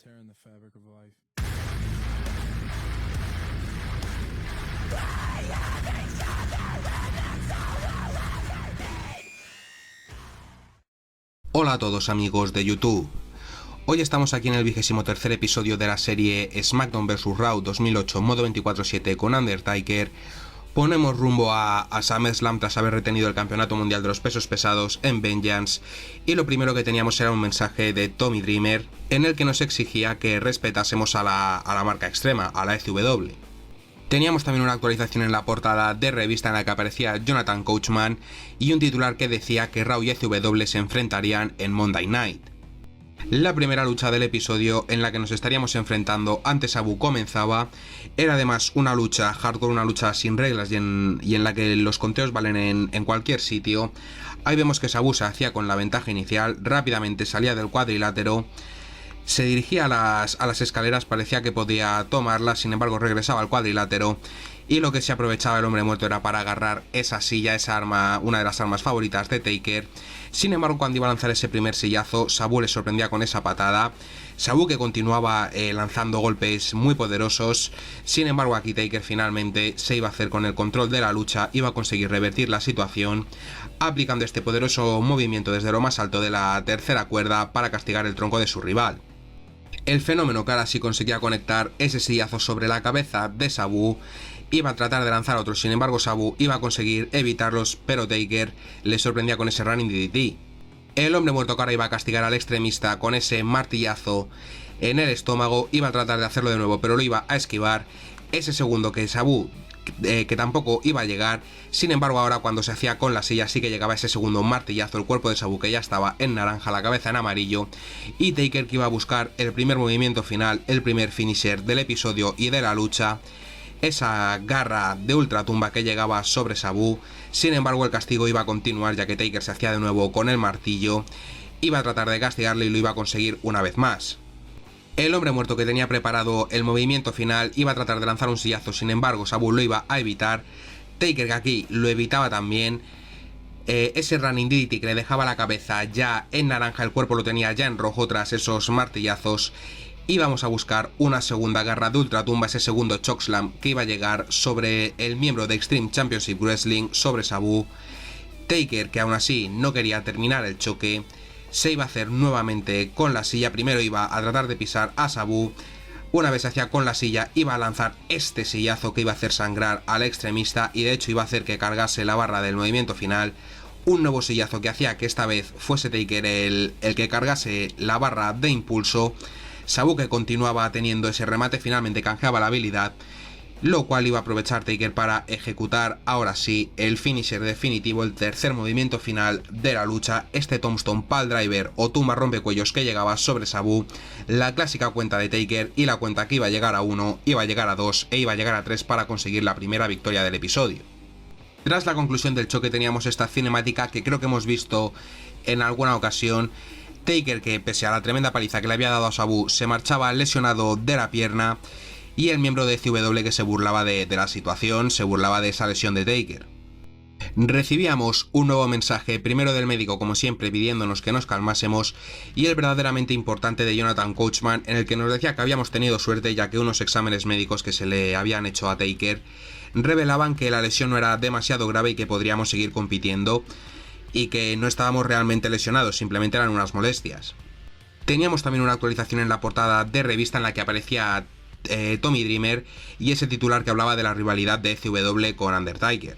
tearing the fabric of life. Hola a todos amigos de YouTube. Hoy estamos aquí en el 23º episodio de la serie SmackDown vs Raw 2008 modo 24/7 con Undertaker. Ponemos rumbo a SummerSlam tras haber retenido el campeonato mundial de los pesos pesados en Vengeance, y lo primero que teníamos era un mensaje de Tommy Dreamer en el que nos exigía que respetásemos a la marca extrema, a la ECW. Teníamos también una actualización en la portada de revista en la que aparecía Jonathan Coachman y un titular que decía que Raw y ECW se enfrentarían en Monday Night. La primera lucha del episodio en la que nos estaríamos enfrentando ante Sabu comenzaba. Era además una lucha hardcore, una lucha sin reglas y en la que los conteos valen en cualquier sitio. Ahí vemos que Sabu se hacía con la ventaja inicial, rápidamente salía del cuadrilátero, se dirigía a las escaleras, parecía que podía tomarlas, sin embargo regresaba al cuadrilátero y lo que se aprovechaba el hombre muerto era para agarrar esa silla, esa arma, una de las armas favoritas de Taker. Sin embargo, cuando iba a lanzar ese primer sillazo, Sabu le sorprendía con esa patada. Sabu que continuaba lanzando golpes muy poderosos. Sin embargo, aquí Taker finalmente se iba a hacer con el control de la lucha, iba a conseguir revertir la situación, aplicando este poderoso movimiento desde lo más alto de la tercera cuerda para castigar el tronco de su rival. El fenómeno que ahora sí conseguía conectar ese sillazo sobre la cabeza de Sabu. Iba a tratar de lanzar otro, sin embargo Sabu iba a conseguir evitarlos, pero Taker le sorprendía con ese running DDT. El hombre muerto que ahora iba a castigar al extremista con ese martillazo en el estómago, iba a tratar de hacerlo de nuevo, pero lo iba a esquivar. Ese segundo que Sabu que tampoco iba a llegar, sin embargo ahora cuando se hacía con la silla sí que llegaba ese segundo martillazo, el cuerpo de Sabu que ya estaba en naranja, la cabeza en amarillo, y Taker que iba a buscar el primer movimiento final, el primer finisher del episodio y de la lucha, esa garra de ultratumba que llegaba sobre Sabu. Sin embargo el castigo iba a continuar, ya que Taker se hacía de nuevo con el martillo, iba a tratar de castigarle y lo iba a conseguir una vez más. El hombre muerto que tenía preparado el movimiento final iba a tratar de lanzar un sillazo, sin embargo Sabu lo iba a evitar. Taker que aquí lo evitaba también. Ese running DDT que le dejaba la cabeza ya en naranja, el cuerpo lo tenía ya en rojo tras esos martillazos. Íbamos a buscar una segunda garra de ultratumba, ese segundo chokeslam que iba a llegar sobre el miembro de Extreme Championship Wrestling, sobre Sabu. Taker, que aún así no quería terminar el choque, se iba a hacer nuevamente con la silla. Primero iba a tratar de pisar a Sabu. Una vez se hacía con la silla, iba a lanzar este sillazo que iba a hacer sangrar al extremista y de hecho iba a hacer que cargase la barra del movimiento final. Un nuevo sillazo que hacía que esta vez fuese Taker el que cargase la barra de impulso. Sabu que continuaba teniendo ese remate, finalmente canjeaba la habilidad, lo cual iba a aprovechar Taker para ejecutar ahora sí el finisher definitivo, el tercer movimiento final de la lucha, este Tombstone Piledriver o tumba rompecuellos que llegaba sobre Sabu, la clásica cuenta de Taker y la cuenta que iba a llegar a 1, iba a llegar a 2 e iba a llegar a 3 para conseguir la primera victoria del episodio. Tras la conclusión del choque teníamos esta cinemática que creo que hemos visto en alguna ocasión. Taker que pese a la tremenda paliza que le había dado a Sabu se marchaba lesionado de la pierna, y el miembro de ECW que se burlaba de la situación, se burlaba de esa lesión de Taker. Recibíamos un nuevo mensaje, primero del médico como siempre pidiéndonos que nos calmásemos, y el verdaderamente importante de Jonathan Coachman en el que nos decía que habíamos tenido suerte, ya que unos exámenes médicos que se le habían hecho a Taker revelaban que la lesión no era demasiado grave y que podríamos seguir compitiendo, y que no estábamos realmente lesionados, simplemente eran unas molestias. Teníamos también una actualización en la portada de revista en la que aparecía Tommy Dreamer y ese titular que hablaba de la rivalidad de ECW con Undertaker.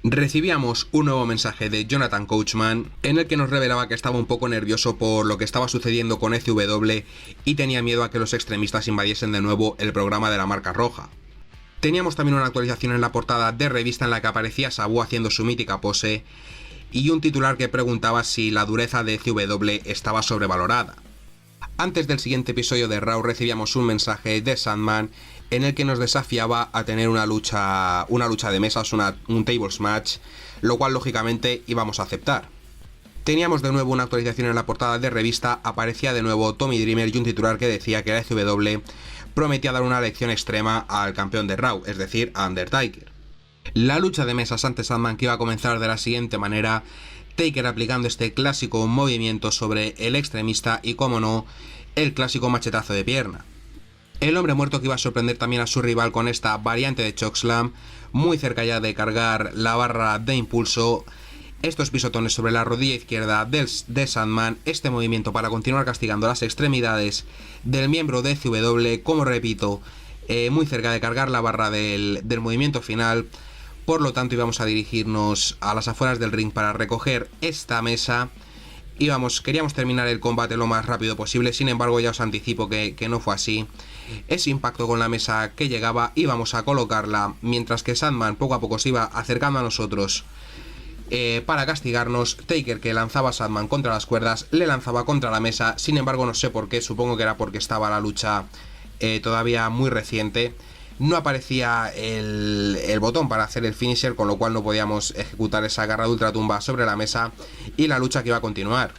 Recibíamos un nuevo mensaje de Jonathan Coachman en el que nos revelaba que estaba un poco nervioso por lo que estaba sucediendo con ECW y tenía miedo a que los extremistas invadiesen de nuevo el programa de la marca roja. Teníamos también una actualización en la portada de revista en la que aparecía Sabu haciendo su mítica pose y un titular que preguntaba si la dureza de ECW estaba sobrevalorada. Antes del siguiente episodio de Raw recibíamos un mensaje de Sandman en el que nos desafiaba a tener una lucha de mesas, un tables match, lo cual lógicamente íbamos a aceptar. Teníamos de nuevo una actualización en la portada de revista, aparecía de nuevo Tommy Dreamer y un titular que decía que la ECW prometía dar una lección extrema al campeón de Raw, es decir, a Undertaker. La lucha de mesas ante Sandman que iba a comenzar de la siguiente manera: Taker aplicando este clásico movimiento sobre el extremista y, como no, el clásico machetazo de pierna. El hombre muerto que iba a sorprender también a su rival con esta variante de chokeslam, muy cerca ya de cargar la barra de impulso. Estos pisotones sobre la rodilla izquierda de Sandman, este movimiento para continuar castigando las extremidades del miembro de CW, como repito, muy cerca de cargar la barra del movimiento final. Por lo tanto íbamos a dirigirnos a las afueras del ring para recoger esta mesa. Queríamos terminar el combate lo más rápido posible, sin embargo ya os anticipo que no fue así. Ese impacto con la mesa que llegaba íbamos a colocarla, mientras que Sandman poco a poco se iba acercando a nosotros para castigarnos. Taker, que lanzaba a Sandman contra las cuerdas, le lanzaba contra la mesa, sin embargo no sé por qué, supongo que era porque estaba la lucha todavía muy reciente. No aparecía el botón para hacer el finisher, con lo cual no podíamos ejecutar esa garra de ultratumba sobre la mesa y la lucha que iba a continuar.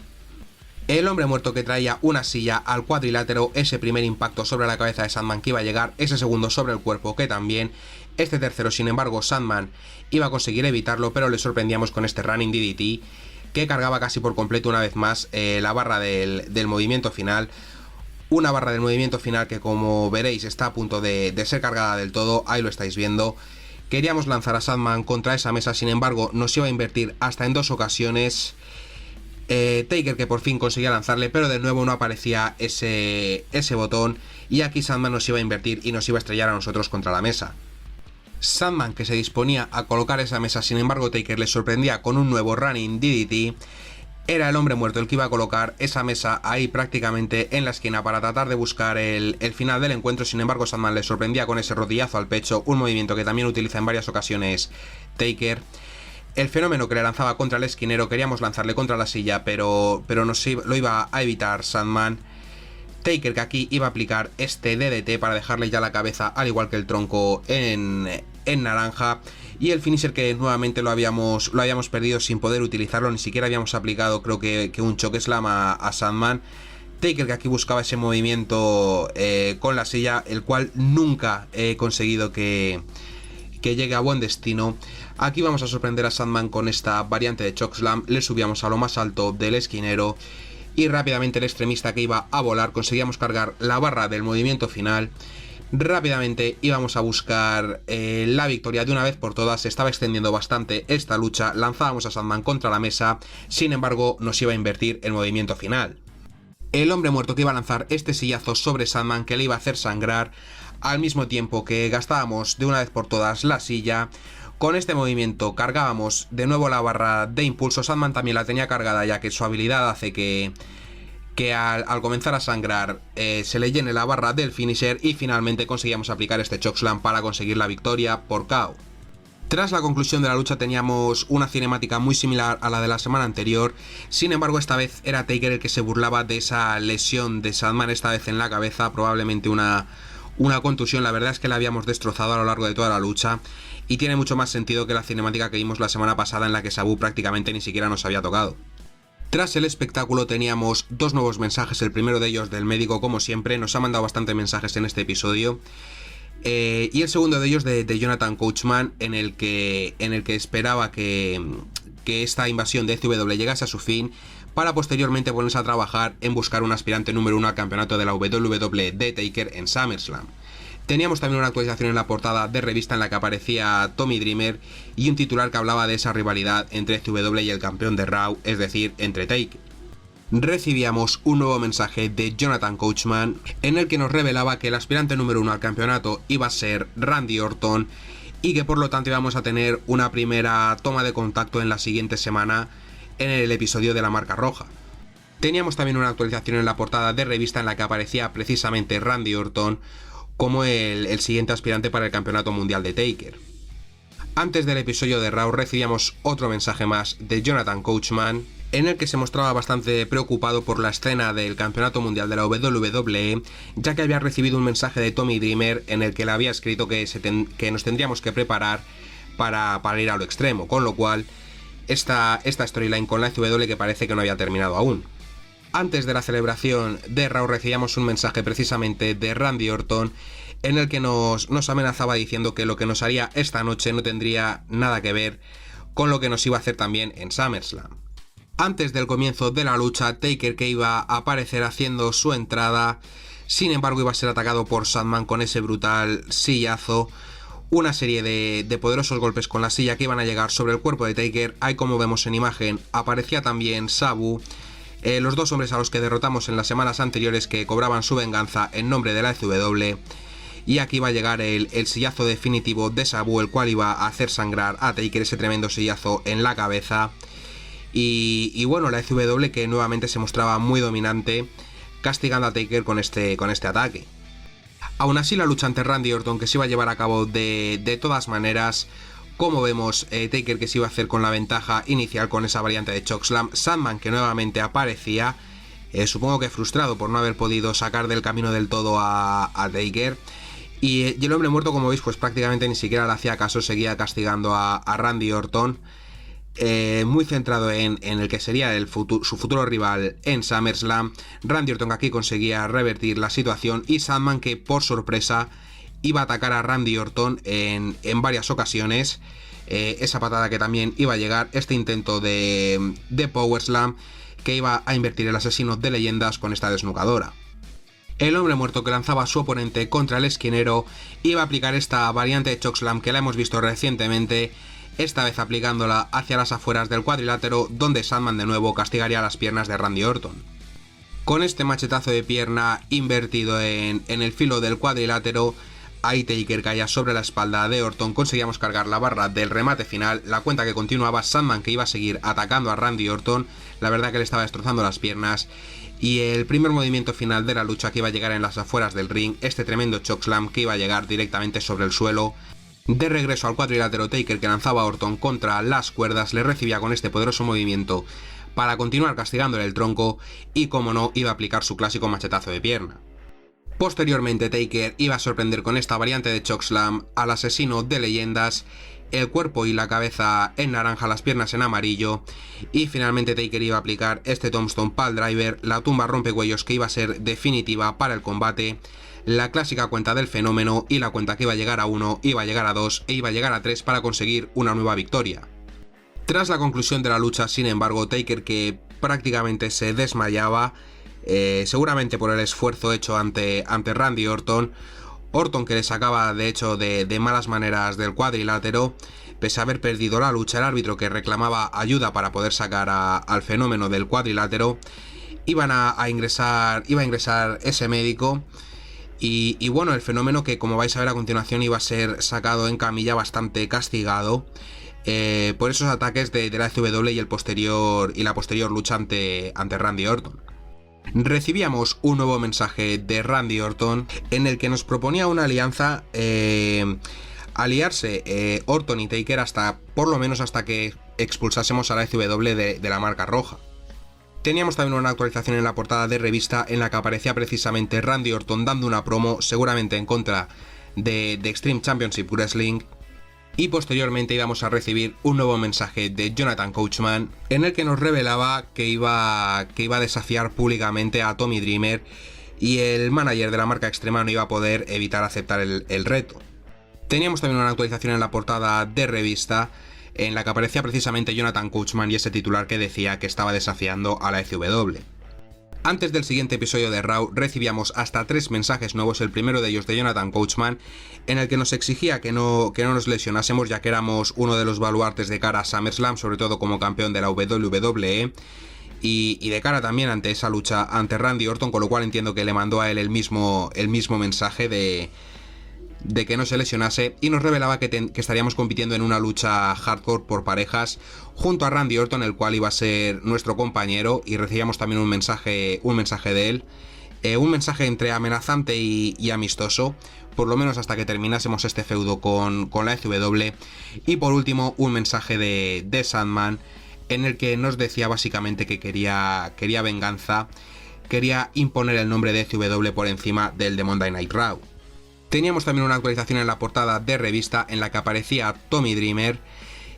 El hombre muerto que traía una silla al cuadrilátero, ese primer impacto sobre la cabeza de Sandman que iba a llegar, ese segundo sobre el cuerpo que también, este tercero sin embargo Sandman iba a conseguir evitarlo, pero le sorprendíamos con este running DDT que cargaba casi por completo una vez más la barra del movimiento final. Una barra del movimiento final que, como veréis, está a punto de ser cargada del todo, ahí lo estáis viendo. Queríamos lanzar a Sandman contra esa mesa, sin embargo nos iba a invertir hasta en 2 ocasiones. Taker, que por fin conseguía lanzarle, pero de nuevo no aparecía ese botón, y aquí Sandman nos iba a invertir y nos iba a estrellar a nosotros contra la mesa. Sandman, que se disponía a colocar esa mesa, sin embargo Taker le sorprendía con un nuevo running DDT. Era el hombre muerto el que iba a colocar esa mesa ahí prácticamente en la esquina para tratar de buscar el final del encuentro. Sin embargo Sandman le sorprendía con ese rodillazo al pecho, un movimiento que también utiliza en varias ocasiones Taker. El fenómeno que le lanzaba contra el esquinero, queríamos lanzarle contra la silla, pero lo iba a evitar Sandman. Taker, que aquí iba a aplicar este DDT para dejarle ya la cabeza, al igual que el tronco, en naranja. Y el finisher, que nuevamente lo habíamos perdido sin poder utilizarlo, ni siquiera habíamos aplicado, creo que un chokeslam a Sandman. Taker, que aquí buscaba ese movimiento con la silla, el cual nunca he conseguido que llegue a buen destino. Aquí vamos a sorprender a Sandman con esta variante de chokeslam, le subíamos a lo más alto del esquinero y rápidamente el extremista que iba a volar conseguíamos cargar la barra del movimiento final. Rápidamente íbamos a buscar la victoria de una vez por todas. Se estaba extendiendo bastante esta lucha, lanzábamos a Sandman contra la mesa, sin embargo nos iba a invertir el movimiento final. El hombre muerto que iba a lanzar este sillazo sobre Sandman, que le iba a hacer sangrar, al mismo tiempo que gastábamos de una vez por todas la silla. Con este movimiento cargábamos de nuevo la barra de impulso. Sandman también la tenía cargada, ya que su habilidad hace que al comenzar a sangrar se le llene la barra del finisher, y finalmente conseguíamos aplicar este chokeslam para conseguir la victoria por KO. Tras la conclusión de la lucha teníamos una cinemática muy similar a la de la semana anterior, sin embargo esta vez era Taker el que se burlaba de esa lesión de Sandman, esta vez en la cabeza, probablemente una contusión. La verdad es que la habíamos destrozado a lo largo de toda la lucha, y tiene mucho más sentido que la cinemática que vimos la semana pasada, en la que Sabu prácticamente ni siquiera nos había tocado. Tras el espectáculo teníamos 2 nuevos mensajes, el primero de ellos del médico, como siempre, nos ha mandado bastantes mensajes en este episodio, y el segundo de ellos de Jonathan Coachman, en el que esperaba que esta invasión de CW llegase a su fin, para posteriormente ponerse a trabajar en buscar un aspirante número 1 al campeonato de la WWE de Taker en SummerSlam. Teníamos también una actualización en la portada de revista en la que aparecía Tommy Dreamer y un titular que hablaba de esa rivalidad entre CW y el campeón de Raw, es decir, entre Taker. Recibíamos un nuevo mensaje de Jonathan Coachman en el que nos revelaba que el aspirante número 1 al campeonato iba a ser Randy Orton, y que por lo tanto íbamos a tener una primera toma de contacto en la siguiente semana en el episodio de la marca roja. Teníamos también una actualización en la portada de revista en la que aparecía precisamente Randy Orton como el siguiente aspirante para el campeonato mundial de Taker. Antes del episodio de Raw recibíamos otro mensaje más de Jonathan Coachman, en el que se mostraba bastante preocupado por la escena del campeonato mundial de la WWE, ya que había recibido un mensaje de Tommy Dreamer en el que le había escrito que nos tendríamos que preparar para ir a lo extremo, con lo cual esta storyline con la CW que parece que no había terminado aún. Antes de la celebración de Raw recibíamos un mensaje precisamente de Randy Orton, en el que nos amenazaba diciendo que lo que nos haría esta noche no tendría nada que ver con lo que nos iba a hacer también en SummerSlam. Antes del comienzo de la lucha, Taker, que iba a aparecer haciendo su entrada, sin embargo iba a ser atacado por Sandman con ese brutal sillazo. Una serie de poderosos golpes con la silla que iban a llegar sobre el cuerpo de Taker. Ahí, como vemos en imagen, aparecía también Sabu, los dos hombres a los que derrotamos en las semanas anteriores, que cobraban su venganza en nombre de la ECW. Y aquí va a llegar el sillazo definitivo de Sabu, el cual iba a hacer sangrar a Taker, ese tremendo sillazo en la cabeza. Y bueno, la ECW, que nuevamente se mostraba muy dominante, castigando a Taker con este ataque. Aún así, la lucha ante Randy Orton, que se iba a llevar a cabo de todas maneras, como vemos, Taker, que se iba a hacer con la ventaja inicial con esa variante de Chokeslam. Sandman, que nuevamente aparecía, supongo que frustrado por no haber podido sacar del camino del todo a Taker. Y el hombre muerto, como veis, pues prácticamente ni siquiera le hacía caso, seguía castigando a Randy Orton. Muy centrado en el que sería su futuro rival en SummerSlam. Randy Orton aquí conseguía revertir la situación, y Sandman, que por sorpresa iba a atacar a Randy Orton en varias ocasiones. Esa patada que también iba a llegar, este intento de Power Slam que iba a invertir el asesino de leyendas con esta desnucadora. El hombre muerto, que lanzaba a su oponente contra el esquinero, iba a aplicar esta variante de Chokeslam que la hemos visto recientemente, esta vez aplicándola hacia las afueras del cuadrilátero, donde Sandman de nuevo castigaría las piernas de Randy Orton. Con este machetazo de pierna invertido en el filo del cuadrilátero, ahí Taker caía sobre la espalda de Orton. Conseguíamos cargar la barra del remate final, la cuenta que continuaba. Sandman, que iba a seguir atacando a Randy Orton, la verdad que le estaba destrozando las piernas. Y el primer movimiento final de la lucha, que iba a llegar en las afueras del ring, este tremendo chokeslam que iba a llegar directamente sobre el suelo. De regreso al cuadrilátero, Taker, que lanzaba a Orton contra las cuerdas, le recibía con este poderoso movimiento para continuar castigándole el tronco, y como no, iba a aplicar su clásico machetazo de pierna. Posteriormente, Taker iba a sorprender con esta variante de chokeslam al asesino de leyendas, el cuerpo y la cabeza en naranja, las piernas en amarillo, y finalmente Taker iba a aplicar este Tombstone Piledriver, la tumba rompecuellos que iba a ser definitiva para el combate, la clásica cuenta del fenómeno, y la cuenta que iba a llegar a 1, iba a llegar a 2 e iba a llegar a 3 para conseguir una nueva victoria. Tras la conclusión de la lucha, sin embargo, Taker, que prácticamente se desmayaba, seguramente por el esfuerzo hecho ante Randy Orton, que le sacaba de hecho de malas maneras del cuadrilátero, pese a haber perdido la lucha. El árbitro, que reclamaba ayuda para poder sacar al fenómeno del cuadrilátero, iba a ingresar ese médico. Y bueno, el fenómeno, que como vais a ver a continuación, iba a ser sacado en camilla, bastante castigado por esos ataques de la ECW y la posterior lucha ante Randy Orton. Recibíamos un nuevo mensaje de Randy Orton en el que nos proponía una alianza, aliarse Orton y Taker por lo menos hasta que expulsásemos a la ECW de la marca roja. Teníamos también una actualización en la portada de revista en la que aparecía precisamente Randy Orton dando una promo, seguramente en contra de Extreme Championship Wrestling. Y posteriormente íbamos a recibir un nuevo mensaje de Jonathan Coachman en el que nos revelaba que iba a desafiar públicamente a Tommy Dreamer, y el manager de la marca extrema no iba a poder evitar aceptar el reto. Teníamos también una actualización en la portada de revista en la que aparecía precisamente Jonathan Coachman y ese titular que decía que estaba desafiando a la ECW. Antes del siguiente episodio de Raw recibíamos hasta 3 mensajes nuevos, el primero de ellos de Jonathan Coachman, en el que nos exigía que no nos lesionásemos, ya que éramos uno de los baluartes de cara a SummerSlam, sobre todo como campeón de la WWE, y de cara también ante esa lucha ante Randy Orton, con lo cual entiendo que le mandó a él el mismo mensaje de que no se lesionase, y nos revelaba que estaríamos compitiendo en una lucha hardcore por parejas junto a Randy Orton, el cual iba a ser nuestro compañero, y recibíamos también un mensaje de él, un mensaje entre amenazante y amistoso, por lo menos hasta que terminásemos este feudo con la ECW, y por último un mensaje de Sandman en el que nos decía básicamente que quería venganza, quería imponer el nombre de ECW por encima del de Monday Night Raw. Teníamos también una actualización en la portada de revista en la que aparecía Tommy Dreamer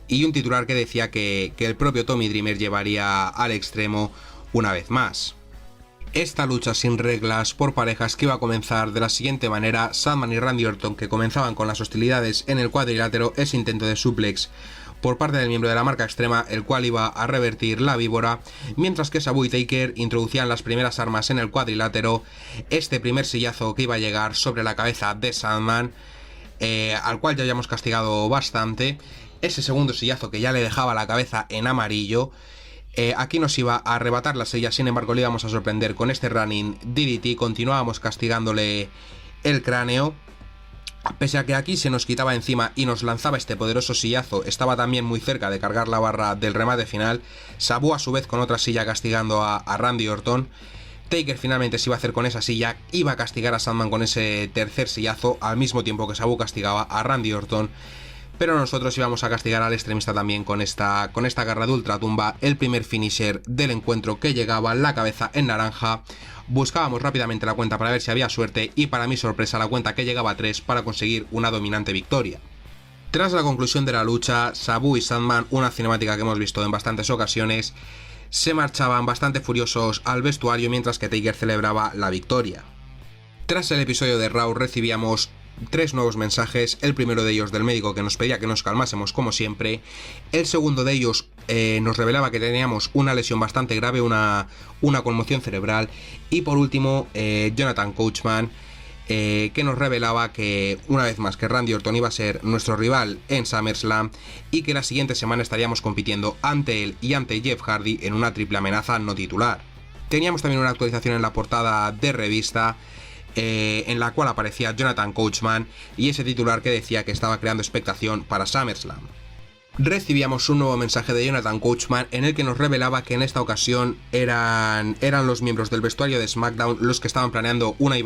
y un titular que decía que el propio Tommy Dreamer llevaría al extremo una vez más. Esta lucha sin reglas por parejas, que iba a comenzar de la siguiente manera: Sandman y Randy Orton, que comenzaban con las hostilidades en el cuadrilátero, ese intento de suplex por parte del miembro de la marca extrema, el cual iba a revertir la víbora, mientras que Sabu y Taker introducían las primeras armas en el cuadrilátero, este primer sillazo que iba a llegar sobre la cabeza de Sandman, al cual ya habíamos castigado bastante, ese segundo sillazo que ya le dejaba la cabeza en amarillo. Aquí nos iba a arrebatar la sella, sin embargo le íbamos a sorprender con este running DDT, continuábamos castigándole el cráneo. Pese a que aquí se nos quitaba encima y nos lanzaba este poderoso sillazo, estaba también muy cerca de cargar la barra del remate final. Sabu a su vez con otra silla castigando a Randy Orton. Taker finalmente se iba a hacer con esa silla, iba a castigar a Sandman con ese tercer sillazo, al mismo tiempo que Sabu castigaba a Randy Orton. Pero nosotros íbamos a castigar al extremista también con esta garra de ultratumba, el primer finisher del encuentro que llegaba, la cabeza en naranja. Buscábamos rápidamente la cuenta para ver si había suerte y para mi sorpresa la cuenta que llegaba a 3 para conseguir una dominante victoria. Tras la conclusión de la lucha, Sabu y Sandman, una cinemática que hemos visto en bastantes ocasiones, se marchaban bastante furiosos al vestuario mientras que Taker celebraba la victoria. Tras el episodio de Raw recibíamos 3 nuevos mensajes, el primero de ellos del médico que nos pedía que nos calmásemos como siempre, el segundo de ellos nos revelaba que teníamos una lesión bastante grave, una conmoción cerebral, y por último Jonathan Coachman, que nos revelaba que una vez más que Randy Orton iba a ser nuestro rival en SummerSlam y que la siguiente semana estaríamos compitiendo ante él y ante Jeff Hardy en una triple amenaza no titular. Teníamos también una actualización en la portada de revista, en la cual aparecía Jonathan Coachman y ese titular que decía que estaba creando expectación para SummerSlam. Recibíamos un nuevo mensaje de Jonathan Coachman en el que nos revelaba que en esta ocasión eran los miembros del vestuario de SmackDown los que estaban planeando una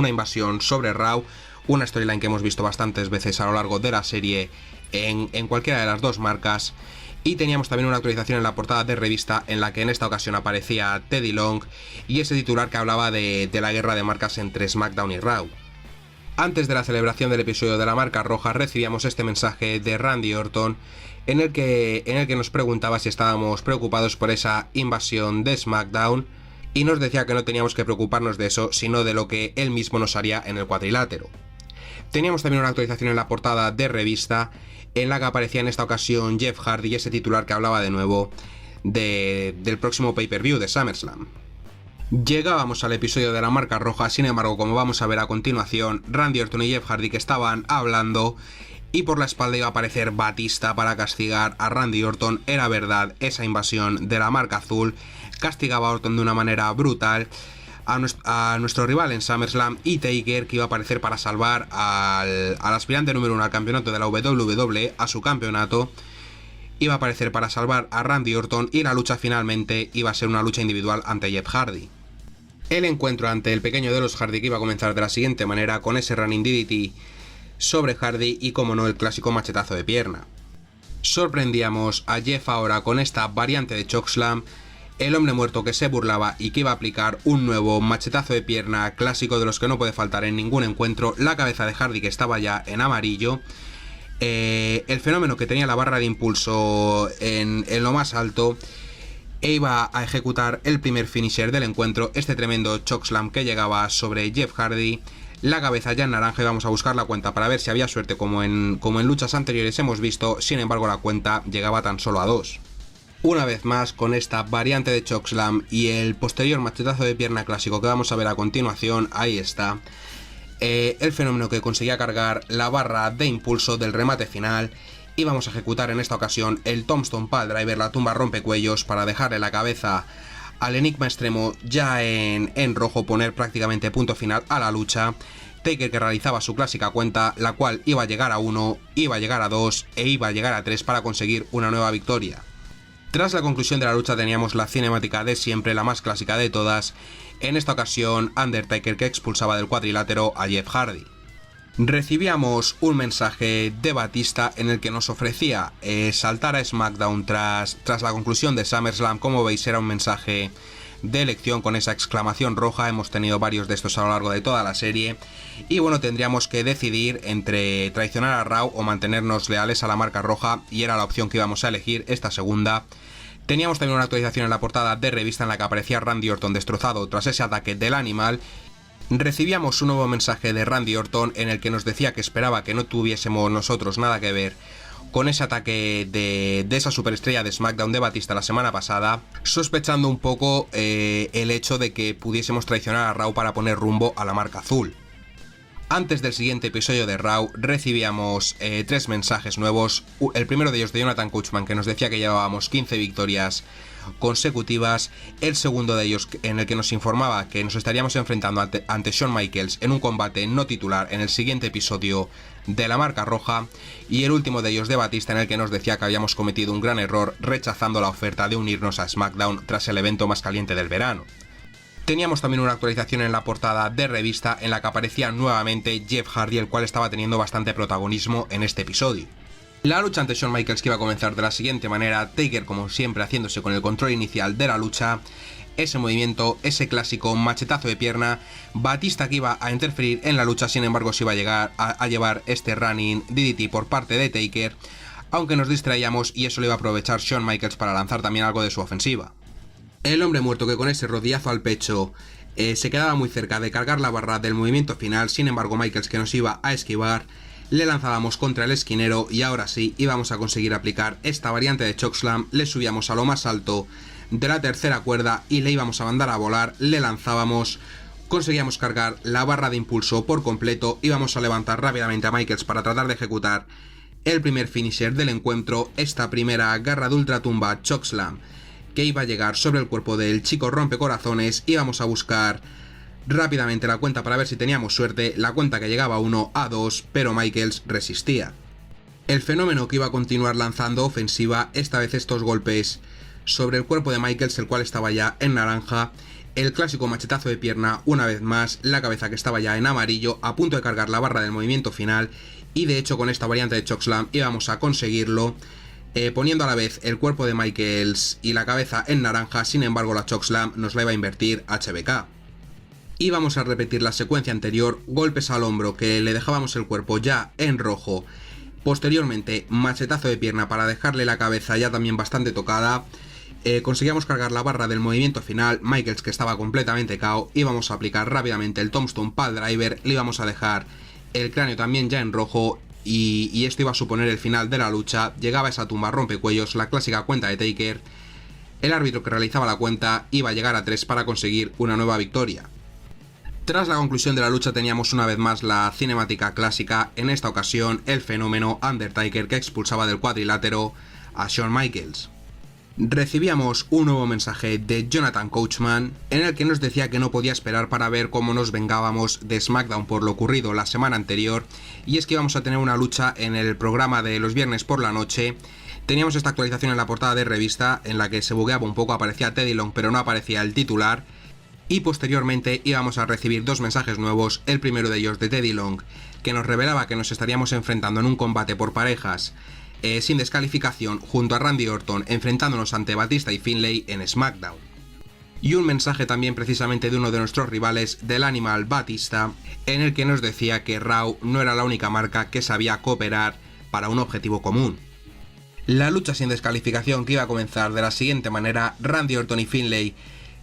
invasión sobre Raw, una storyline que hemos visto bastantes veces a lo largo de la serie en cualquiera de las dos marcas. Y teníamos también una actualización en la portada de revista en la que en esta ocasión aparecía Teddy Long y ese titular que hablaba de la guerra de marcas entre SmackDown y Raw. Antes de la celebración del episodio de la marca roja recibíamos este mensaje de Randy Orton en el que nos preguntaba si estábamos preocupados por esa invasión de SmackDown y nos decía que no teníamos que preocuparnos de eso, sino de lo que él mismo nos haría en el cuadrilátero. Teníamos también una actualización en la portada de revista en la que aparecía en esta ocasión Jeff Hardy y ese titular que hablaba de nuevo del próximo pay-per-view de SummerSlam. Llegábamos al episodio de la marca roja, sin embargo, como vamos a ver a continuación, Randy Orton y Jeff Hardy que estaban hablando y por la espalda iba a aparecer Batista para castigar a Randy Orton. Era verdad, esa invasión de la marca azul castigaba a Orton de una manera brutal a nuestro rival en SummerSlam, y Taker, que iba a aparecer para salvar al aspirante número 1 al campeonato de la WWE, a su campeonato, iba a aparecer para salvar a Randy Orton y la lucha finalmente iba a ser una lucha individual ante Jeff Hardy. El encuentro ante el pequeño de los Hardy que iba a comenzar de la siguiente manera, con ese running DDT sobre Hardy y, como no, el clásico machetazo de pierna. Sorprendíamos a Jeff ahora con esta variante de chokeslam, el hombre muerto que se burlaba y que iba a aplicar un nuevo machetazo de pierna clásico de los que no puede faltar en ningún encuentro, la cabeza de Hardy que estaba ya en amarillo, el fenómeno que tenía la barra de impulso en lo más alto, e iba a ejecutar el primer finisher del encuentro, este tremendo chokeslam que llegaba sobre Jeff Hardy, la cabeza ya en naranja, y vamos a buscar la cuenta para ver si había suerte como en luchas anteriores hemos visto, sin embargo la cuenta llegaba tan solo a 2. Una vez más, con esta variante de chokeslam y el posterior machetazo de pierna clásico que vamos a ver a continuación, ahí está, el fenómeno que conseguía cargar la barra de impulso del remate final, y vamos a ejecutar en esta ocasión el Tombstone Piledriver, la tumba rompecuellos, para dejarle la cabeza al enigma extremo ya en rojo, poner prácticamente punto final a la lucha. Taker, que realizaba su clásica cuenta, la cual iba a llegar a 1, iba a llegar a 2 e iba a llegar a 3 para conseguir una nueva victoria. Tras la conclusión de la lucha teníamos la cinemática de siempre, la más clásica de todas, en esta ocasión Undertaker, que expulsaba del cuadrilátero a Jeff Hardy. Recibíamos un mensaje de Batista en el que nos ofrecía saltar a SmackDown tras la conclusión de SummerSlam. Como veis, era un mensaje de elección con esa exclamación roja, hemos tenido varios de estos a lo largo de toda la serie, y bueno, tendríamos que decidir entre traicionar a Raw o mantenernos leales a la marca roja, y era la opción que íbamos a elegir, esta segunda. Teníamos también una actualización en la portada de revista en la que aparecía Randy Orton destrozado tras ese ataque del animal. Recibíamos un nuevo mensaje de Randy Orton en el que nos decía que esperaba que no tuviésemos nosotros nada que ver con ese ataque de esa superestrella de SmackDown de Batista la semana pasada, sospechando un poco el hecho de que pudiésemos traicionar a Raw para poner rumbo a la marca azul. Antes del siguiente episodio de Raw recibíamos 3 mensajes nuevos, el primero de ellos de Jonathan Coachman, que nos decía que llevábamos 15 victorias consecutivas, el segundo de ellos en el que nos informaba que nos estaríamos enfrentando ante Shawn Michaels en un combate no titular en el siguiente episodio de la marca roja, y el último de ellos de Batista, en el que nos decía que habíamos cometido un gran error rechazando la oferta de unirnos a SmackDown tras el evento más caliente del verano. Teníamos también una actualización en la portada de revista en la que aparecía nuevamente Jeff Hardy, el cual estaba teniendo bastante protagonismo en este episodio. La lucha ante Shawn Michaels que iba a comenzar de la siguiente manera, Taker como siempre haciéndose con el control inicial de la lucha, ese movimiento, ese clásico machetazo de pierna, Batista que iba a interferir en la lucha, sin embargo se iba a llegar a llevar este running DDT por parte de Taker, aunque nos distraíamos y eso lo iba a aprovechar Shawn Michaels para lanzar también algo de su ofensiva. El hombre muerto que con ese rodillazo al pecho se quedaba muy cerca de cargar la barra del movimiento final, sin embargo Michaels que nos iba a esquivar, le lanzábamos contra el esquinero y ahora sí íbamos a conseguir aplicar esta variante de chokeslam, le subíamos a lo más alto de la tercera cuerda y le íbamos a mandar a volar, le lanzábamos, conseguíamos cargar la barra de impulso por completo, íbamos a levantar rápidamente a Michaels para tratar de ejecutar el primer finisher del encuentro, esta primera garra de ultratumba chokeslam que iba a llegar sobre el cuerpo del chico rompecorazones. Íbamos a buscar rápidamente la cuenta para ver si teníamos suerte, la cuenta que llegaba a 1 a 2, pero Michaels resistía. El fenómeno que iba a continuar lanzando ofensiva, esta vez estos golpes sobre el cuerpo de Michaels, el cual estaba ya en naranja, el clásico machetazo de pierna una vez más, la cabeza que estaba ya en amarillo, a punto de cargar la barra del movimiento final, y de hecho con esta variante de chokeslam íbamos a conseguirlo, poniendo a la vez el cuerpo de Michaels y la cabeza en naranja. Sin embargo la chokeslam nos la iba a invertir HBK. Íbamos a repetir la secuencia anterior, golpes al hombro que le dejábamos el cuerpo ya en rojo, posteriormente machetazo de pierna para dejarle la cabeza ya también bastante tocada, conseguíamos cargar la barra del movimiento final, Michaels que estaba completamente KO, íbamos a aplicar rápidamente el Tombstone Pile Driver, le íbamos a dejar el cráneo también ya en rojo, y esto iba a suponer el final de la lucha. Llegaba esa tumba rompecuellos, la clásica cuenta de Taker, el árbitro que realizaba la cuenta iba a llegar a 3 para conseguir una nueva victoria. Tras la conclusión de la lucha teníamos una vez más la cinemática clásica, en esta ocasión el fenómeno Undertaker que expulsaba del cuadrilátero a Shawn Michaels. Recibíamos un nuevo mensaje de Jonathan Coachman en el que nos decía que no podía esperar para ver cómo nos vengábamos de SmackDown por lo ocurrido la semana anterior, y es que íbamos a tener una lucha en el programa de los viernes por la noche. Teníamos esta actualización en la portada de revista en la que se bugueaba un poco, aparecía Teddy Long pero no aparecía el titular, y posteriormente íbamos a recibir 2 mensajes nuevos, el primero de ellos de Teddy Long que nos revelaba que nos estaríamos enfrentando en un combate por parejas sin descalificación junto a Randy Orton, enfrentándonos ante Batista y Finlay en SmackDown. Y un mensaje también precisamente de uno de nuestros rivales, del Animal Batista, en el que nos decía que Raw no era la única marca que sabía cooperar para un objetivo común. La lucha sin descalificación que iba a comenzar de la siguiente manera, Randy Orton y Finlay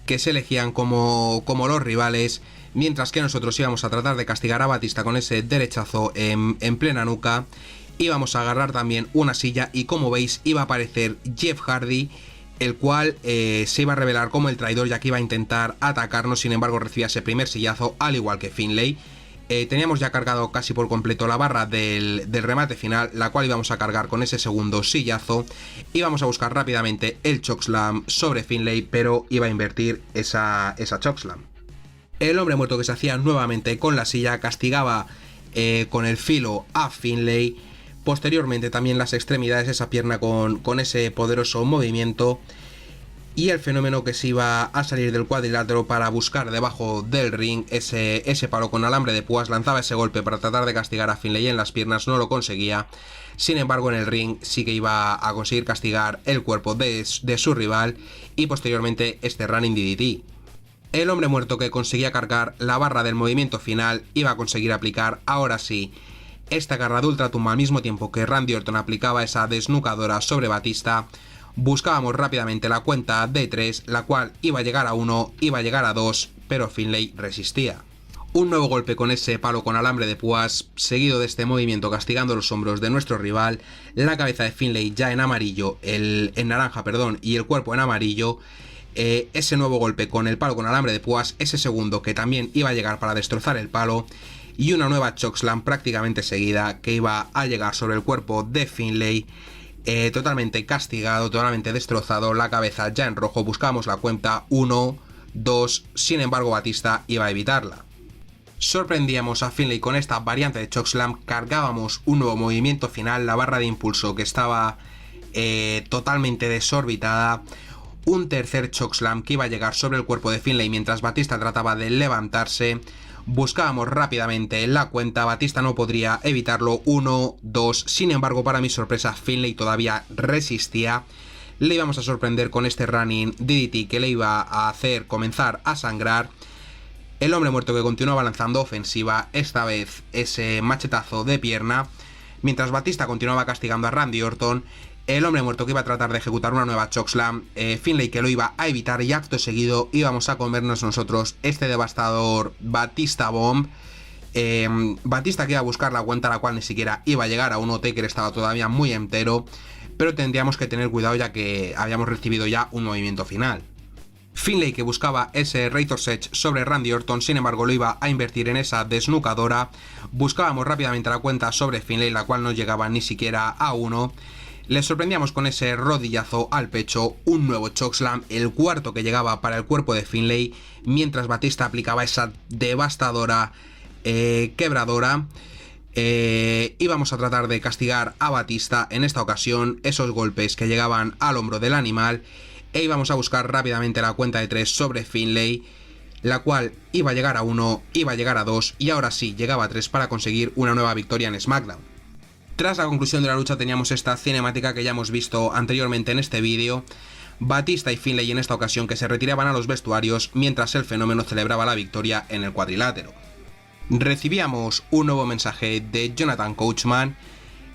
que se elegían como los rivales, mientras que nosotros íbamos a tratar de castigar a Batista con ese derechazo en plena nuca. Íbamos a agarrar también una silla y como veis iba a aparecer Jeff Hardy, el cual se iba a revelar como el traidor, ya que iba a intentar atacarnos, sin embargo recibía ese primer sillazo al igual que Finlay. Teníamos ya cargado casi por completo la barra del remate final, la cual íbamos a cargar con ese segundo sillazo. Íbamos a buscar rápidamente el chokeslam sobre Finlay, pero iba a invertir esa chokeslam. El hombre muerto que se hacía nuevamente con la silla castigaba con el filo a Finlay. Posteriormente también las extremidades, esa pierna con ese poderoso movimiento, y el fenómeno que se iba a salir del cuadrilátero para buscar debajo del ring ese palo con alambre de púas, lanzaba ese golpe para tratar de castigar a Finlay en las piernas, no lo conseguía. Sin embargo en el ring sí que iba a conseguir castigar el cuerpo de su rival, y posteriormente este running DDT. El hombre muerto que conseguía cargar la barra del movimiento final iba a conseguir aplicar ahora sí esta garra de ultratumba al mismo tiempo que Randy Orton aplicaba esa desnucadora sobre Batista. Buscábamos rápidamente la cuenta de 3, la cual iba a llegar a 1, iba a llegar a 2, pero Finlay resistía. Un nuevo golpe con ese palo con alambre de púas, seguido de este movimiento castigando los hombros de nuestro rival, la cabeza de Finlay ya en amarillo, en naranja, perdón, y el cuerpo en amarillo. Ese nuevo golpe con el palo con alambre de púas, ese segundo que también iba a llegar para destrozar el palo, y una nueva chokeslam prácticamente seguida que iba a llegar sobre el cuerpo de Finlay, totalmente castigado, totalmente destrozado, la cabeza ya en rojo. Buscábamos la cuenta 1, 2, sin embargo Batista iba a evitarla. Sorprendíamos a Finlay con esta variante de chokeslam, cargábamos un nuevo movimiento final, la barra de impulso que estaba totalmente desorbitada, un tercer chokeslam que iba a llegar sobre el cuerpo de Finlay mientras Batista trataba de levantarse. Buscábamos rápidamente la cuenta, Batista no podría evitarlo, 1, 2, sin embargo para mi sorpresa Finlay todavía resistía. Le íbamos a sorprender con este running DDT que le iba a hacer comenzar a sangrar. El hombre muerto que continuaba lanzando ofensiva, esta vez ese machetazo de pierna, mientras Batista continuaba castigando a Randy Orton. El hombre muerto que iba a tratar de ejecutar una nueva chokeslam, Finlay que lo iba a evitar y acto seguido íbamos a comernos nosotros este devastador Batista Bomb. Batista que iba a buscar la cuenta, la cual ni siquiera iba a llegar a uno. Taker estaba todavía muy entero, pero tendríamos que tener cuidado ya que habíamos recibido ya un movimiento final. Finlay que buscaba ese Razor's Edge sobre Randy Orton, sin embargo lo iba a invertir en esa desnucadora. Buscábamos rápidamente la cuenta sobre Finlay, la cual no llegaba ni siquiera a 1. Le sorprendíamos con ese rodillazo al pecho, un nuevo chokeslam, el cuarto que llegaba para el cuerpo de Finlay, mientras Batista aplicaba esa devastadora quebradora. Íbamos a tratar de castigar a Batista en esta ocasión, esos golpes que llegaban al hombro del animal, e íbamos a buscar rápidamente la cuenta de 3 sobre Finlay, la cual iba a llegar a 1, iba a llegar a 2 y ahora sí llegaba a 3 para conseguir una nueva victoria en SmackDown. Tras la conclusión de la lucha teníamos esta cinemática que ya hemos visto anteriormente en este vídeo, Batista y Finlay en esta ocasión que se retiraban a los vestuarios mientras el fenómeno celebraba la victoria en el cuadrilátero. Recibíamos un nuevo mensaje de Jonathan Coachman,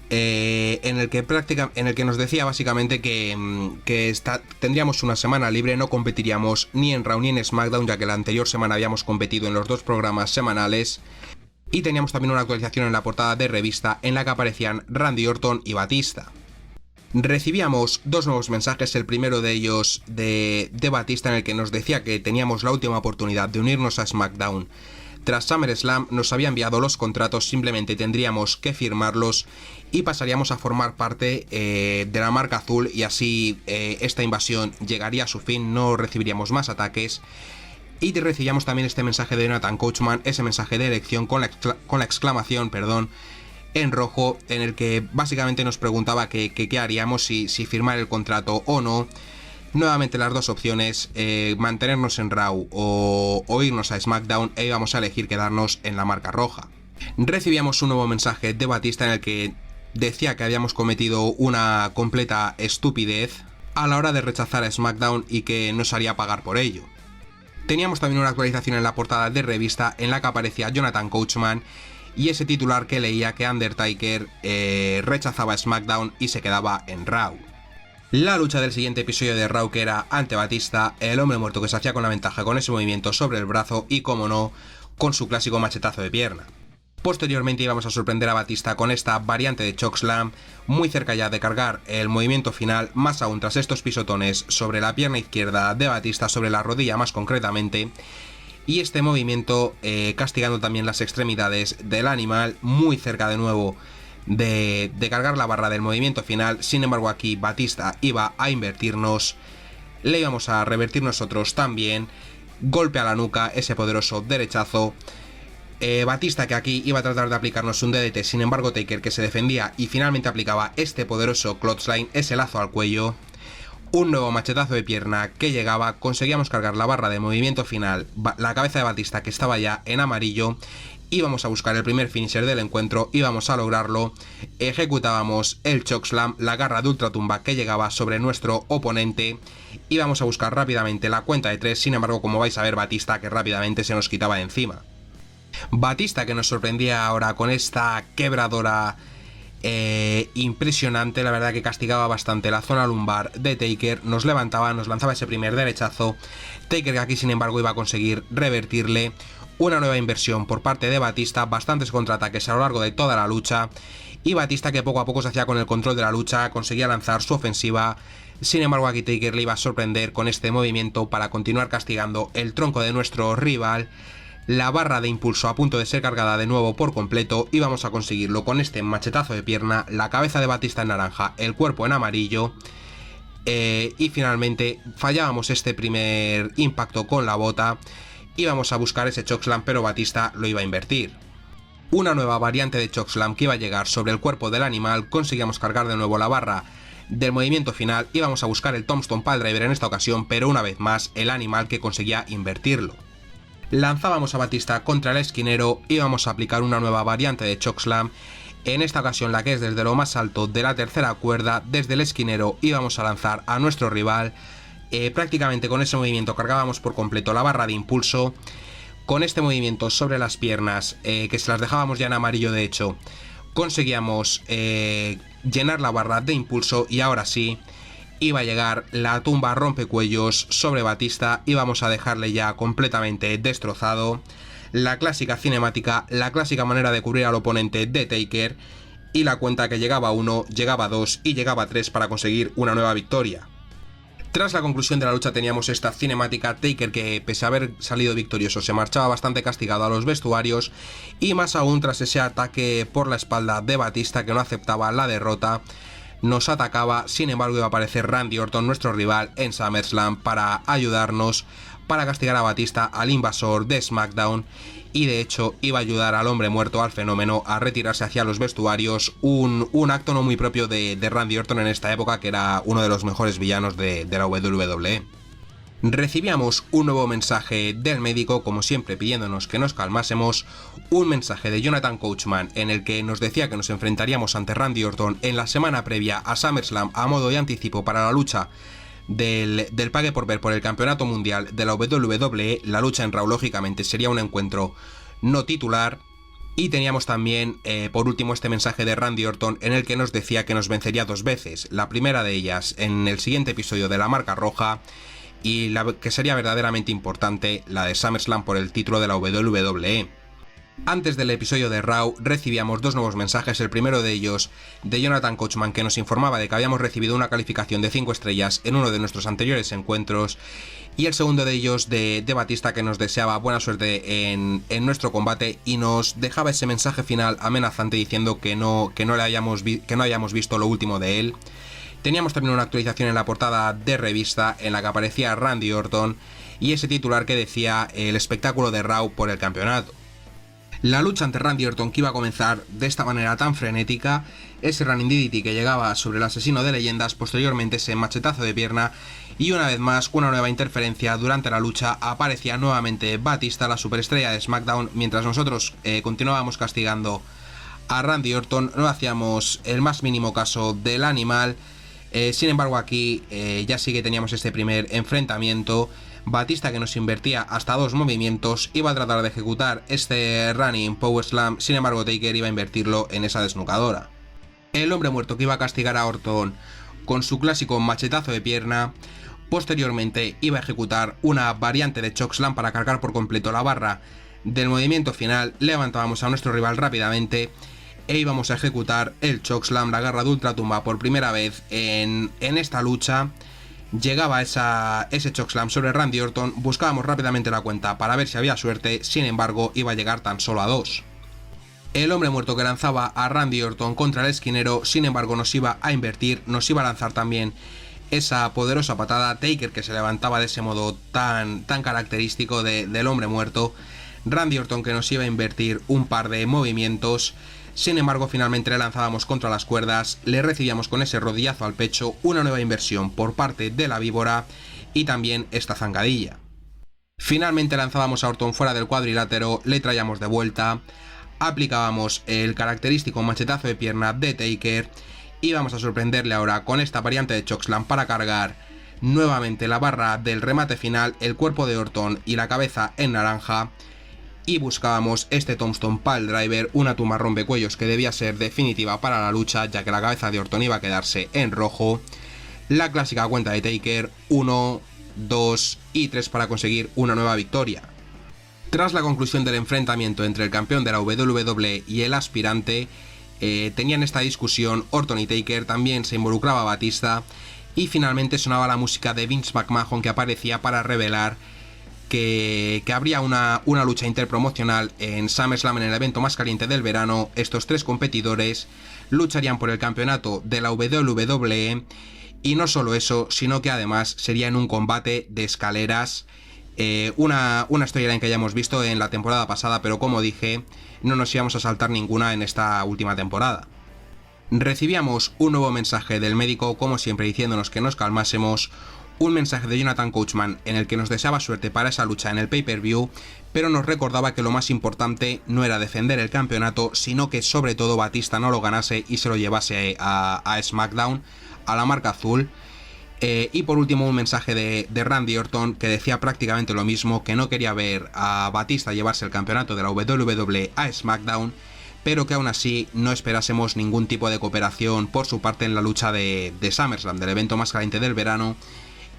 en el que nos decía básicamente que tendríamos una semana libre, no competiríamos ni en Raw ni en SmackDown, ya que la anterior semana habíamos competido en los dos programas semanales, y teníamos también una actualización en la portada de revista en la que aparecían Randy Orton y Batista. Recibíamos dos nuevos mensajes, el primero de ellos de Batista, en el que nos decía que teníamos la última oportunidad de unirnos a SmackDown. Tras SummerSlam nos había enviado los contratos, simplemente tendríamos que firmarlos y pasaríamos a formar parte de la marca azul, y así esta invasión llegaría a su fin, no recibiríamos más ataques. Y recibíamos también este mensaje de Jonathan Coachman, ese mensaje de elección con la exclamación, en rojo, en el que básicamente nos preguntaba qué haríamos, si firmar el contrato o no. Nuevamente las dos opciones, mantenernos en Raw o irnos a SmackDown, e íbamos a elegir quedarnos en la marca roja. Recibíamos un nuevo mensaje de Batista en el que decía que habíamos cometido una completa estupidez a la hora de rechazar a SmackDown y que nos haría pagar por ello. Teníamos también una actualización en la portada de revista en la que aparecía Jonathan Coachman y ese titular que leía que Undertaker rechazaba SmackDown y se quedaba en Raw. La lucha del siguiente episodio de Raw, que era ante Batista, el hombre muerto que se hacía con la ventaja con ese movimiento sobre el brazo y, como no, con su clásico machetazo de pierna. Posteriormente íbamos a sorprender a Batista con esta variante de chokeslam, muy cerca ya de cargar el movimiento final, más aún tras estos pisotones sobre la pierna izquierda de Batista, sobre la rodilla más concretamente, y este movimiento castigando también las extremidades del animal, muy cerca de nuevo de cargar la barra del movimiento final. Sin embargo aquí Batista iba a invertirnos, le íbamos a revertir nosotros también, golpe a la nuca, ese poderoso derechazo. Batista que aquí iba a tratar de aplicarnos un DDT, sin embargo Taker que se defendía y finalmente aplicaba este poderoso clothesline, ese lazo al cuello. Un nuevo machetazo de pierna que llegaba, conseguíamos cargar la barra de movimiento final, la cabeza de Batista que estaba ya en amarillo. Íbamos a buscar el primer finisher del encuentro, íbamos a lograrlo, ejecutábamos el chokeslam, la garra de ultratumba que llegaba sobre nuestro oponente, íbamos a buscar rápidamente la cuenta de 3, sin embargo como vais a ver Batista que rápidamente se nos quitaba de encima. Batista que nos sorprendía ahora con esta quebradora impresionante, la verdad que castigaba bastante la zona lumbar de Taker, nos levantaba, nos lanzaba ese primer derechazo. Taker que aquí sin embargo iba a conseguir revertirle, una nueva inversión por parte de Batista, bastantes contraataques a lo largo de toda la lucha, y Batista, que poco a poco se hacía con el control de la lucha, conseguía lanzar su ofensiva. Sin embargo, aquí Taker le iba a sorprender con este movimiento para continuar castigando el tronco de nuestro rival. La barra de impulso a punto de ser cargada de nuevo por completo, y vamos a conseguirlo con este machetazo de pierna, la cabeza de Batista en naranja, el cuerpo en amarillo. Y finalmente fallábamos este primer impacto con la bota. Íbamos a buscar ese chokeslam, pero Batista lo iba a invertir. Una nueva variante de chokeslam que iba a llegar sobre el cuerpo del animal. Conseguíamos cargar de nuevo la barra del movimiento final. Íbamos a buscar el Tombstone Piledriver en esta ocasión, pero una vez más el animal que conseguía invertirlo. Lanzábamos a Batista contra el esquinero. Íbamos a aplicar una nueva variante de chokeslam. En esta ocasión la que es desde lo más alto de la tercera cuerda, desde el esquinero íbamos a lanzar a nuestro rival. Prácticamente con ese movimiento cargábamos por completo la barra de impulso. Con este movimiento sobre las piernas, que se las dejábamos ya en amarillo de hecho, conseguíamos llenar la barra de impulso, y ahora sí, iba a llegar la tumba rompecuellos sobre Batista. Íbamos a dejarle ya completamente destrozado. La clásica cinemática, la clásica manera de cubrir al oponente de Taker, y la cuenta que llegaba a 1, llegaba a 2 y llegaba a 3 para conseguir una nueva victoria. Tras la conclusión de la lucha teníamos esta cinemática. Taker, que pese a haber salido victorioso, se marchaba bastante castigado a los vestuarios, y más aún tras ese ataque por la espalda de Batista, que no aceptaba la derrota. Nos atacaba, sin embargo iba a aparecer Randy Orton, nuestro rival, en SummerSlam para ayudarnos, para castigar a Batista, al invasor de SmackDown, y de hecho iba a ayudar al hombre muerto, al fenómeno, a retirarse hacia los vestuarios, un acto no muy propio de Randy Orton en esta época, que era uno de los mejores villanos de la WWE. Recibíamos un nuevo mensaje del médico, como siempre pidiéndonos que nos calmásemos, un mensaje de Jonathan Coachman en el que nos decía que nos enfrentaríamos ante Randy Orton en la semana previa a SummerSlam a modo de anticipo para la lucha del pague por ver por el campeonato mundial de la WWE. La lucha en Raw lógicamente sería un encuentro no titular. Y teníamos también, por último, este mensaje de Randy Orton en el que nos decía que nos vencería 2 veces, la primera de ellas en el siguiente episodio de la Marca Roja, y la que sería verdaderamente importante, la de SummerSlam por el título de la WWE. Antes del episodio de Raw recibíamos 2 nuevos mensajes, el primero de ellos de Jonathan Coachman, que nos informaba de que habíamos recibido una calificación de 5 estrellas en uno de nuestros anteriores encuentros, y el segundo de ellos de Batista, que nos deseaba buena suerte en nuestro combate, y nos dejaba ese mensaje final amenazante diciendo que no hayamos visto lo último de él. Teníamos también una actualización en la portada de revista en la que aparecía Randy Orton y ese titular que decía el espectáculo de Raw por el campeonato. La lucha ante Randy Orton, que iba a comenzar de esta manera tan frenética, ese running DDT que llegaba sobre el asesino de leyendas, posteriormente ese machetazo de pierna, y una vez más una nueva interferencia. Durante la lucha aparecía nuevamente Batista, la superestrella de SmackDown, mientras nosotros continuábamos castigando a Randy Orton. No hacíamos el más mínimo caso del animal. Sin embargo aquí ya sí que teníamos este primer enfrentamiento. Batista, que nos invertía hasta 2 movimientos, iba a tratar de ejecutar este running power slam, sin embargo Taker iba a invertirlo en esa desnucadora. El hombre muerto, que iba a castigar a Orton con su clásico machetazo de pierna, posteriormente iba a ejecutar una variante de chokeslam para cargar por completo la barra del movimiento final. Levantábamos a nuestro rival rápidamente e íbamos a ejecutar el chokeslam, la garra de ultratumba, por primera vez en esta lucha. Llegaba ese chokeslam sobre Randy Orton, buscábamos rápidamente la cuenta para ver si había suerte, sin embargo iba a llegar tan solo a 2. El hombre muerto, que lanzaba a Randy Orton contra el esquinero, sin embargo nos iba a invertir, nos iba a lanzar también esa poderosa patada. Taker, que se levantaba de ese modo tan característico del hombre muerto. Randy Orton, que nos iba a invertir un par de movimientos. Sin embargo, finalmente le lanzábamos contra las cuerdas, le recibíamos con ese rodillazo al pecho, una nueva inversión por parte de la víbora y también esta zancadilla. Finalmente lanzábamos a Orton fuera del cuadrilátero, le traíamos de vuelta, aplicábamos el característico machetazo de pierna de Taker y vamos a sorprenderle ahora con esta variante de chokeslam para cargar nuevamente la barra del remate final, el cuerpo de Orton y la cabeza en naranja. Y buscábamos este Tombstone Piledriver, una tumba rompecuellos que debía ser definitiva para la lucha, ya que la cabeza de Orton iba a quedarse en rojo. La clásica cuenta de Taker, 1, 2 y 3 para conseguir una nueva victoria. Tras la conclusión del enfrentamiento entre el campeón de la WWE y el aspirante, tenían esta discusión Orton y Taker, también se involucraba Batista y finalmente sonaba la música de Vince McMahon que aparecía para revelar que habría una lucha interpromocional en SummerSlam, en el evento más caliente del verano. Estos tres competidores lucharían por el campeonato de la WWE y no solo eso, sino que además sería en un combate de escaleras. Una storyline que ya hemos visto en la temporada pasada, pero como dije, no nos íbamos a saltar ninguna en esta última temporada. Recibíamos un nuevo mensaje del médico, como siempre diciéndonos que nos calmásemos, un mensaje de Jonathan Coachman en el que nos deseaba suerte para esa lucha en el pay-per-view, pero nos recordaba que lo más importante no era defender el campeonato, sino que sobre todo Batista no lo ganase y se lo llevase a SmackDown, a la marca azul. Y por último un mensaje de Randy Orton que decía prácticamente lo mismo, que no quería ver a Batista llevarse el campeonato de la WWE a SmackDown, pero que aún así no esperásemos ningún tipo de cooperación por su parte en la lucha de SummerSlam, del evento más caliente del verano,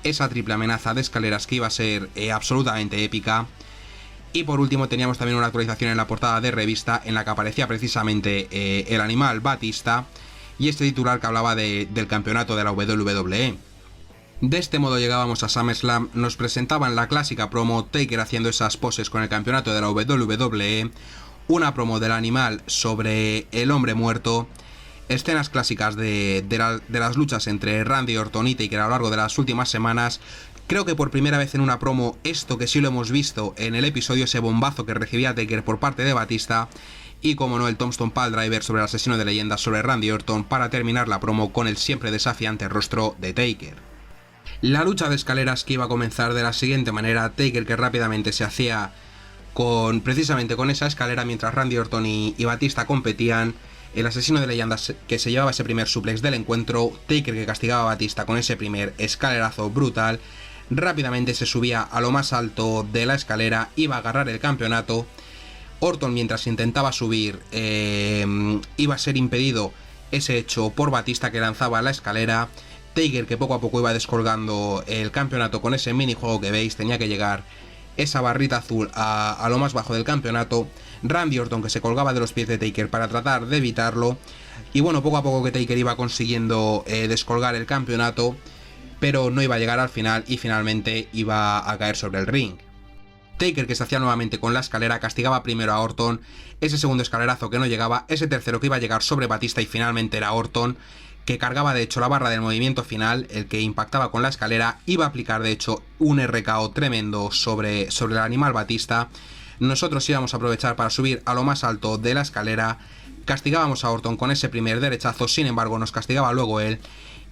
esa triple amenaza de escaleras que iba a ser absolutamente épica. Y por último teníamos también una actualización en la portada de revista en la que aparecía precisamente el animal Batista y este titular que hablaba del campeonato de la WWE. De este modo llegábamos a SummerSlam, nos presentaban la clásica promo, Taker haciendo esas poses con el campeonato de la WWE, una promo del animal sobre el hombre muerto, escenas clásicas de las luchas entre Randy Orton y Taker a lo largo de las últimas semanas. Creo que por primera vez en una promo, esto que sí lo hemos visto en el episodio, ese bombazo que recibía Taker por parte de Batista, y como no el Tombstone Piledriver sobre el asesino de leyendas sobre Randy Orton para terminar la promo con el siempre desafiante rostro de Taker. La lucha de escaleras que iba a comenzar de la siguiente manera, Taker que rápidamente se hacía precisamente con esa escalera mientras Randy Orton y Batista competían, el asesino de leyendas que se llevaba ese primer suplex del encuentro, Taker que castigaba a Batista con ese primer escalerazo brutal, rápidamente se subía a lo más alto de la escalera, iba a agarrar el campeonato. Orton mientras intentaba subir iba a ser impedido ese hecho por Batista que lanzaba la escalera. Taker que poco a poco iba descolgando el campeonato con ese minijuego que veis, tenía que llegar esa barrita azul a lo más bajo del campeonato. Randy Orton que se colgaba de los pies de Taker para tratar de evitarlo, y bueno, poco a poco que Taker iba consiguiendo descolgar el campeonato, pero no iba a llegar al final y finalmente iba a caer sobre el ring. Taker que se hacía nuevamente con la escalera, castigaba primero a Orton, ese segundo escalerazo que no llegaba, ese tercero que iba a llegar sobre Batista y finalmente era Orton, que cargaba de hecho la barra del movimiento final, el que impactaba con la escalera, iba a aplicar de hecho un RKO tremendo sobre el animal Batista. Nosotros íbamos a aprovechar para subir a lo más alto de la escalera, castigábamos a Orton con ese primer derechazo, sin embargo nos castigaba luego él,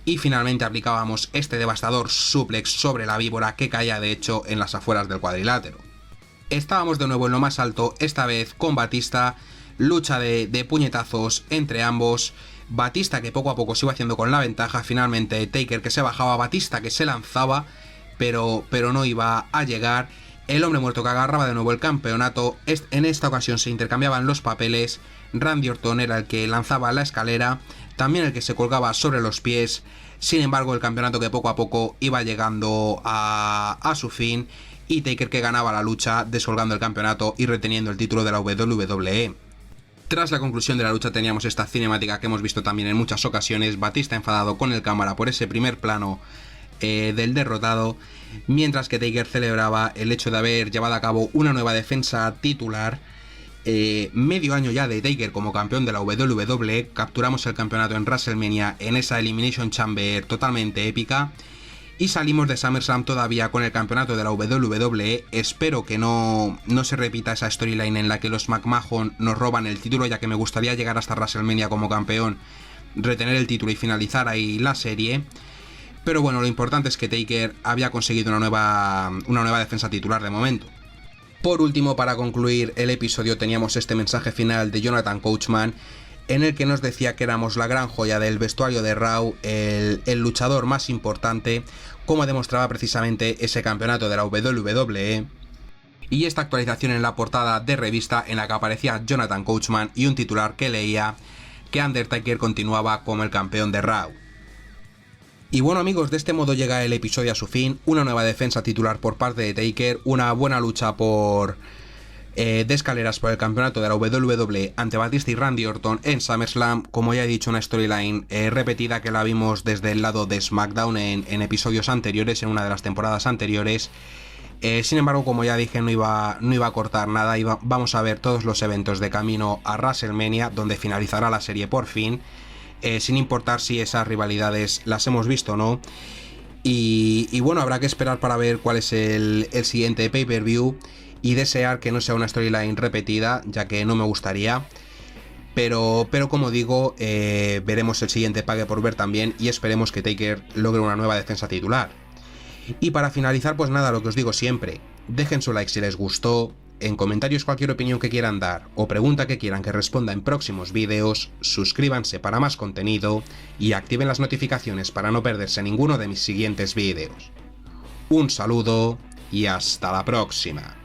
y finalmente aplicábamos este devastador suplex sobre la víbora que caía de hecho en las afueras del cuadrilátero. Estábamos de nuevo en lo más alto, esta vez con Batista, lucha de puñetazos entre ambos, Batista que poco a poco se iba haciendo con la ventaja, finalmente Taker que se bajaba, Batista que se lanzaba, pero no iba a llegar, el hombre muerto que agarraba de nuevo el campeonato. En esta ocasión se intercambiaban los papeles, Randy Orton era el que lanzaba la escalera, también el que se colgaba sobre los pies, sin embargo el campeonato que poco a poco iba llegando a su fin, y Taker que ganaba la lucha descolgando el campeonato y reteniendo el título de la WWE. Tras la conclusión de la lucha teníamos esta cinemática que hemos visto también en muchas ocasiones, Batista enfadado con el cámara por ese primer plano del derrotado, mientras que Taker celebraba el hecho de haber llevado a cabo una nueva defensa titular. Medio año ya de Taker como campeón de la WWE, capturamos el campeonato en WrestleMania en esa Elimination Chamber totalmente épica, y salimos de SummerSlam todavía con el campeonato de la WWE. Espero que no se repita esa storyline en la que los McMahon nos roban el título, ya que me gustaría llegar hasta WrestleMania como campeón, retener el título y finalizar ahí la serie. Pero bueno, lo importante es que Taker había conseguido una nueva defensa titular de momento. Por último, para concluir el episodio, teníamos este mensaje final de Jonathan Coachman, en el que nos decía que éramos la gran joya del vestuario de Raw, el luchador más importante, como demostraba precisamente ese campeonato de la WWE. Y esta actualización en la portada de revista en la que aparecía Jonathan Coachman y un titular que leía que Undertaker continuaba como el campeón de Raw. Y bueno amigos, de este modo llega el episodio a su fin, una nueva defensa titular por parte de Taker, una buena lucha por de escaleras por el campeonato de la WWE ante Batista y Randy Orton en SummerSlam. Como ya he dicho, una storyline repetida que la vimos desde el lado de SmackDown en episodios anteriores, en una de las temporadas anteriores. Sin embargo, como ya dije, no iba a cortar nada. Vamos a ver todos los eventos de camino a WrestleMania, donde finalizará la serie por fin, sin importar si esas rivalidades las hemos visto o no. Y bueno, habrá que esperar para ver cuál es el siguiente pay-per-view y desear que no sea una storyline repetida, ya que no me gustaría. Pero como digo, veremos el siguiente Pague por Ver también y esperemos que Taker logre una nueva defensa titular. Y para finalizar, pues nada, lo que os digo siempre, dejen su like si les gustó, en comentarios cualquier opinión que quieran dar o pregunta que quieran que responda en próximos vídeos, suscríbanse para más contenido y activen las notificaciones para no perderse ninguno de mis siguientes vídeos. Un saludo y hasta la próxima.